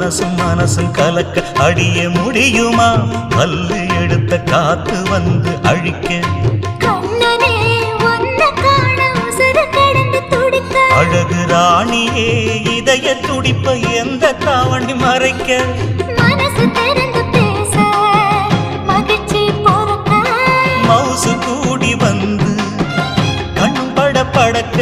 மனசும் கலக்க அடிய முடியுமா பல்லு எடுத்த காத்து வந்து அழிக்க அழகு ராணியே இதய துடிப்ப எந்த தாவணி மறைக்க மவுசு கூடி வந்து கண் பட படக்க